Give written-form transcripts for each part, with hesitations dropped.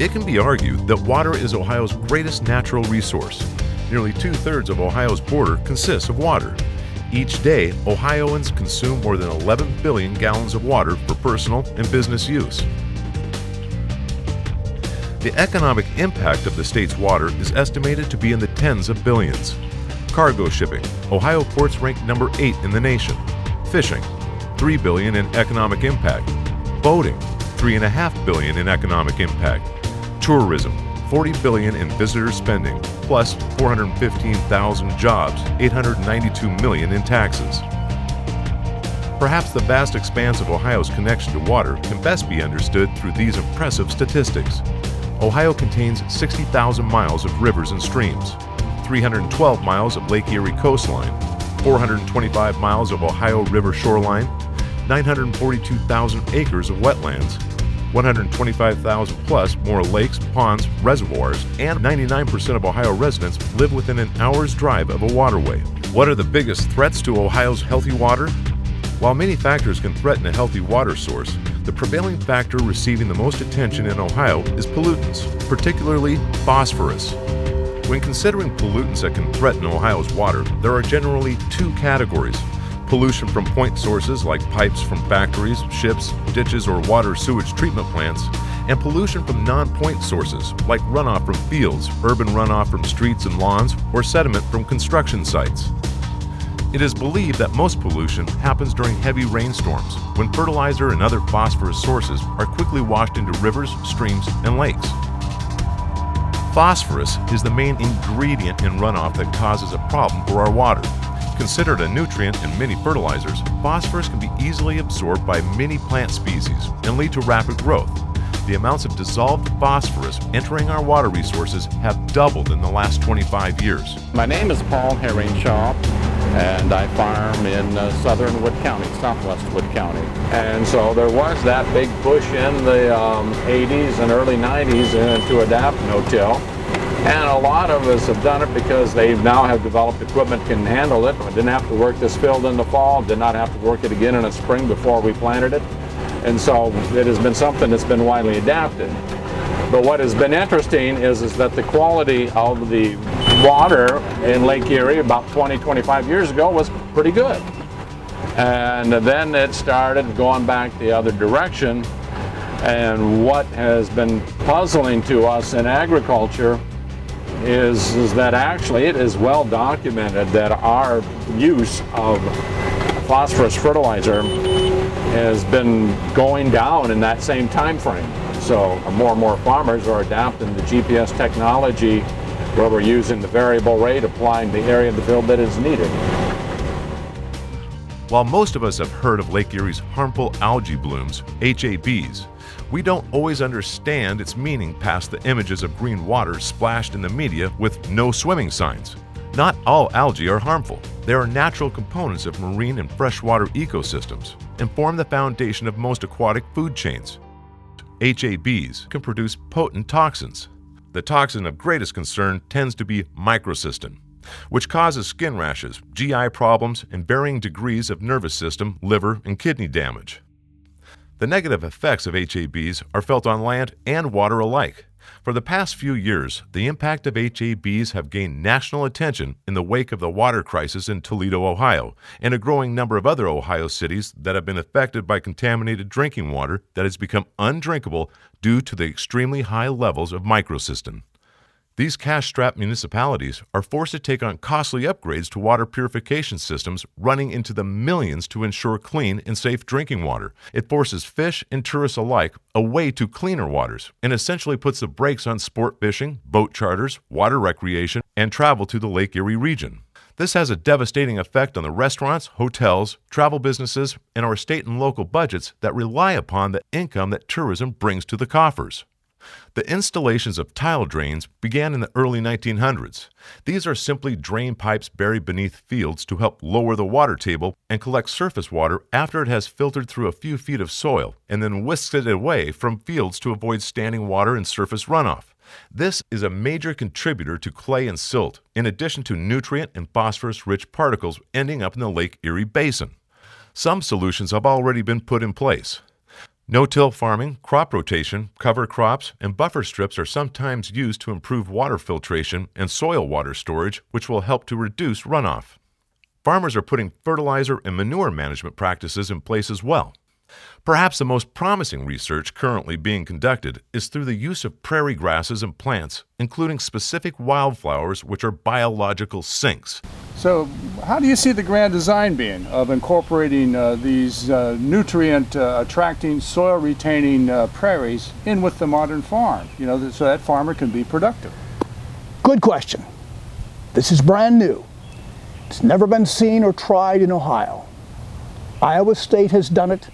It can be argued that water is Ohio's greatest natural resource. Nearly 2/3 of Ohio's border consists of water. Each day, Ohioans consume more than 11 billion gallons of water for personal and business use. The economic impact of the state's water is estimated to be in the tens of billions. Cargo shipping, Ohio ports rank number 8 in the nation. Fishing, $3 billion in economic impact. Boating, $3.5 billion in economic impact. Tourism, $40 billion in visitor spending, plus 415,000 jobs, $892 million in taxes. Perhaps the vast expanse of Ohio's connection to water can best be understood through these impressive statistics. Ohio contains 60,000 miles of rivers and streams, 312 miles of Lake Erie coastline, 425 miles of Ohio River shoreline, 942,000 acres of wetlands, 125,000 plus more lakes, ponds, reservoirs, and 99% of Ohio residents live within an hour's drive of a waterway. What are the biggest threats to Ohio's healthy water? While many factors can threaten a healthy water source, the prevailing factor receiving the most attention in Ohio is pollutants, particularly phosphorus. When considering pollutants that can threaten Ohio's water, there are generally two categories: pollution from point sources like pipes from factories, ships, ditches, or water sewage treatment plants, and pollution from non-point sources like runoff from fields, urban runoff from streets and lawns, or sediment from construction sites. It is believed that most pollution happens during heavy rainstorms, when fertilizer and other phosphorus sources are quickly washed into rivers, streams, and lakes. Phosphorus is the main ingredient in runoff that causes a problem for our water. Considered a nutrient in many fertilizers, phosphorus can be easily absorbed by many plant species and lead to rapid growth. The amounts of dissolved phosphorus entering our water resources have doubled in the last 25 years. My name is Paul Herringshaw, and I farm in southern Wood County, southwest Wood County. And so there was that big push in the 80s and early 90s to adapt no-till. And a lot of us have done it because they now have developed equipment that can handle it. I didn't have to work this field in the fall, did not have to work it again in the spring before we planted it. And so it has been something that's been widely adapted. But what has been interesting is that the quality of the water in Lake Erie about 20-25 years ago was pretty good. And then it started going back the other direction. And what has been puzzling to us in agriculture is that actually it is well documented that our use of phosphorus fertilizer has been going down in that same time frame. So more and more farmers are adapting the GPS technology where we're using the variable rate, applying the area of the field that is needed. While most of us have heard of Lake Erie's harmful algae blooms, HABs, we don't always understand its meaning past the images of green water splashed in the media with no swimming signs. Not all algae are harmful. They are natural components of marine and freshwater ecosystems and form the foundation of most aquatic food chains. HABs can produce potent toxins. The toxin of greatest concern tends to be microcystin, which causes skin rashes, GI problems, and varying degrees of nervous system, liver, and kidney damage. The negative effects of HABs are felt on land and water alike. For the past few years, the impact of HABs have gained national attention in the wake of the water crisis in Toledo, Ohio, and a growing number of other Ohio cities that have been affected by contaminated drinking water that has become undrinkable due to the extremely high levels of microcystin. These cash-strapped municipalities are forced to take on costly upgrades to water purification systems running into the millions to ensure clean and safe drinking water. It forces fish and tourists alike away to cleaner waters and essentially puts the brakes on sport fishing, boat charters, water recreation, and travel to the Lake Erie region. This has a devastating effect on the restaurants, hotels, travel businesses, and our state and local budgets that rely upon the income that tourism brings to the coffers. The installations of tile drains began in the early 1900s. These are simply drain pipes buried beneath fields to help lower the water table and collect surface water after it has filtered through a few feet of soil and then whisked it away from fields to avoid standing water and surface runoff. This is a major contributor to clay and silt, in addition to nutrient and phosphorus-rich particles ending up in the Lake Erie Basin. Some solutions have already been put in place. No-till farming, crop rotation, cover crops, and buffer strips are sometimes used to improve water filtration and soil water storage, which will help to reduce runoff. Farmers are putting fertilizer and manure management practices in place as well. Perhaps the most promising research currently being conducted is through the use of prairie grasses and plants, including specific wildflowers, which are biological sinks. So how do you see the grand design being of incorporating these nutrient-attracting, soil-retaining prairies in with the modern farm, so that farmer can be productive? Good question. This is brand new. It's never been seen or tried in Ohio. Iowa State has done it.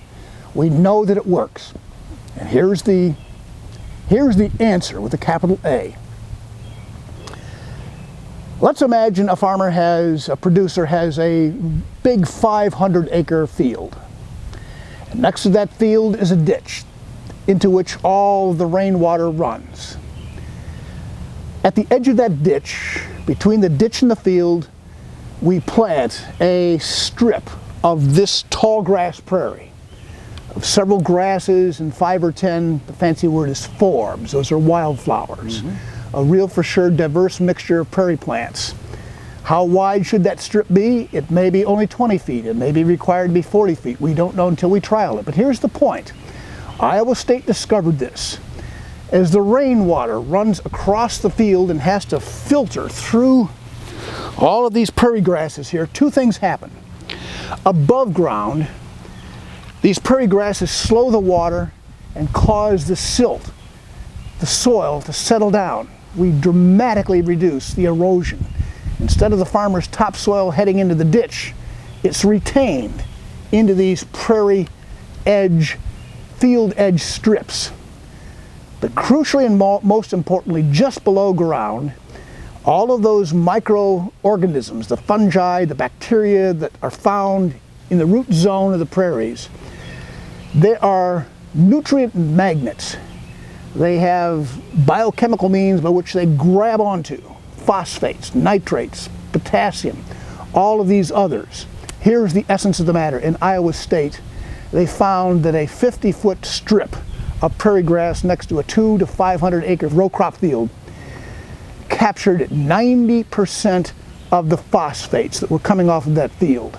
We know that it works. And here's the answer with a capital A. Let's imagine a producer has a big 500-acre field. And next to that field is a ditch into which all the rainwater runs. At the edge of that ditch, between the ditch and the field, we plant a strip of this tall grass prairie, of several grasses and 5 or 10, the fancy word is forbs, those are wildflowers. A real for sure diverse mixture of prairie plants. How wide should that strip be? It may be only 20 feet, it may be required to be 40 feet. We don't know until we trial it, but here's the point. Iowa State discovered this. As the rainwater runs across the field and has to filter through all of these prairie grasses here, two things happen. Above ground, these prairie grasses slow the water and cause the silt, the soil, to settle down. We dramatically reduce the erosion. Instead of the farmer's topsoil heading into the ditch, it's retained into these prairie edge, field edge strips. But crucially and most importantly, just below ground, all of those microorganisms, the fungi, the bacteria that are found in the root zone of the prairies, they are nutrient magnets. They have biochemical means by which they grab onto phosphates, nitrates, potassium, all of these others. Here's the essence of the matter. In Iowa State, they found that a 50-foot strip of prairie grass next to a 200 to 500 acre row crop field captured 90% of the phosphates that were coming off of that field.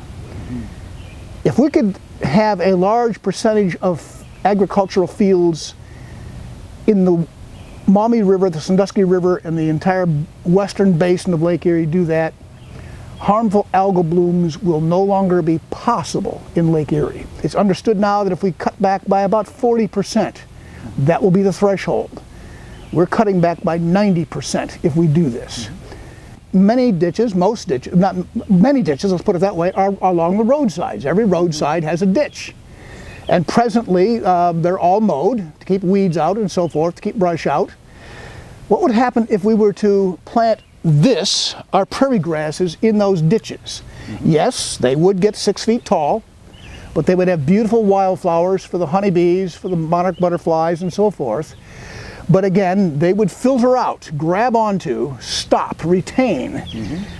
If we could have a large percentage of agricultural fields in the Maumee River, the Sandusky River, and the entire western basin of Lake Erie do that, harmful algal blooms will no longer be possible in Lake Erie. It's understood now that if we cut back by about 40%, that will be the threshold. We're cutting back by 90% if we do this. Many ditches, most ditches, not many ditches, let's put it that way, are along the roadsides. Every roadside has a ditch. And presently, they're all mowed to keep weeds out and so forth, to keep brush out. What would happen if we were to plant this, our prairie grasses, in those ditches? Yes, they would get 6 feet tall, but they would have beautiful wildflowers for the honeybees, for the monarch butterflies, and so forth. But again, they would filter out, grab onto, stop, retain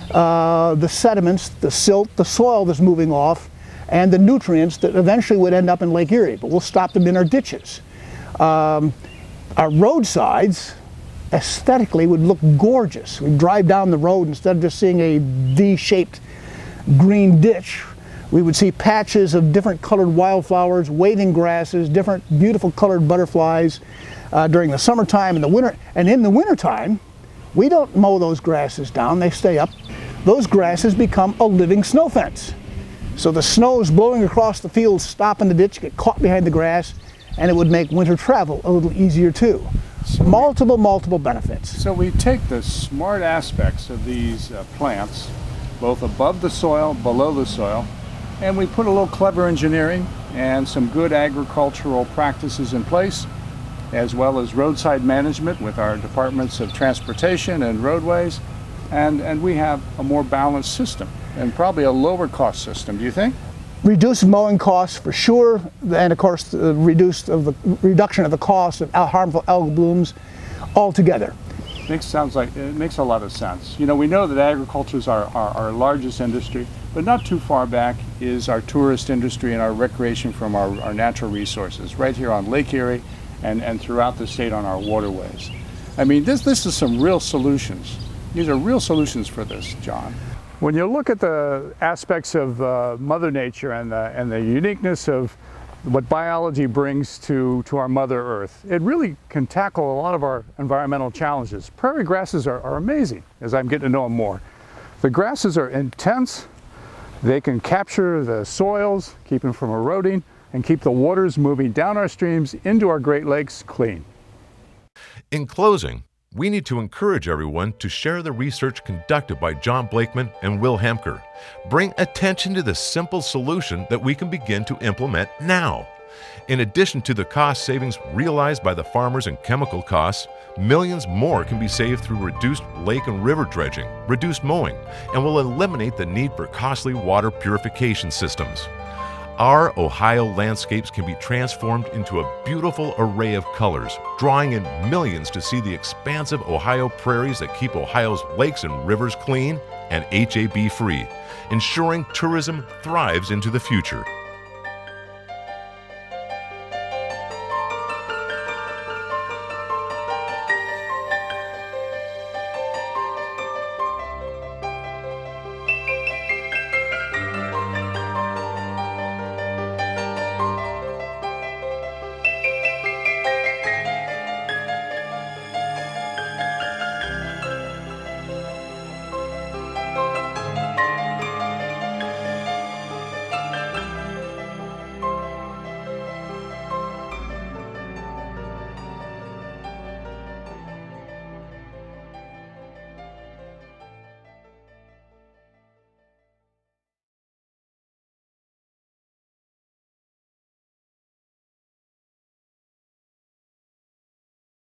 the sediments, the silt, the soil that's moving off, and the nutrients that eventually would end up in Lake Erie, but we'll stop them in our ditches. Our roadsides, aesthetically, would look gorgeous. We'd drive down the road, instead of just seeing a V-shaped green ditch, we would see patches of different colored wildflowers, waving grasses, different beautiful colored butterflies during the summertime and the winter. And in the wintertime, we don't mow those grasses down, they stay up. Those grasses become a living snow fence. So the snow's blowing across the field, stop in the ditch, get caught behind the grass, and it would make winter travel a little easier too. So multiple benefits. So we take the smart aspects of these plants, both above the soil, below the soil, and we put a little clever engineering and some good agricultural practices in place, as well as roadside management with our departments of transportation and roadways, and we have a more balanced system and probably a lower cost system, do you think? Reduce mowing costs for sure, and of course the reduction of the cost of harmful algal blooms altogether. It makes a lot of sense. You know, we know that agriculture is our largest industry. But not too far back is our tourist industry and our recreation from our natural resources, right here on Lake Erie and throughout the state on our waterways. I mean, this is some real solutions. These are real solutions for this, John. When you look at the aspects of Mother Nature and the uniqueness of what biology brings to our Mother Earth, it really can tackle a lot of our environmental challenges. Prairie grasses are amazing, as I'm getting to know them more. The grasses are intense. They can capture the soils, keep them from eroding, and keep the waters moving down our streams into our Great Lakes clean. In closing, we need to encourage everyone to share the research conducted by John Blakeman and Wil Hempker. Bring attention to the simple solution that we can begin to implement now. In addition to the cost savings realized by the farmers and chemical costs, millions more can be saved through reduced lake and river dredging, reduced mowing, and will eliminate the need for costly water purification systems. Our Ohio landscapes can be transformed into a beautiful array of colors, drawing in millions to see the expansive Ohio prairies that keep Ohio's lakes and rivers clean and HAB free, ensuring tourism thrives into the future.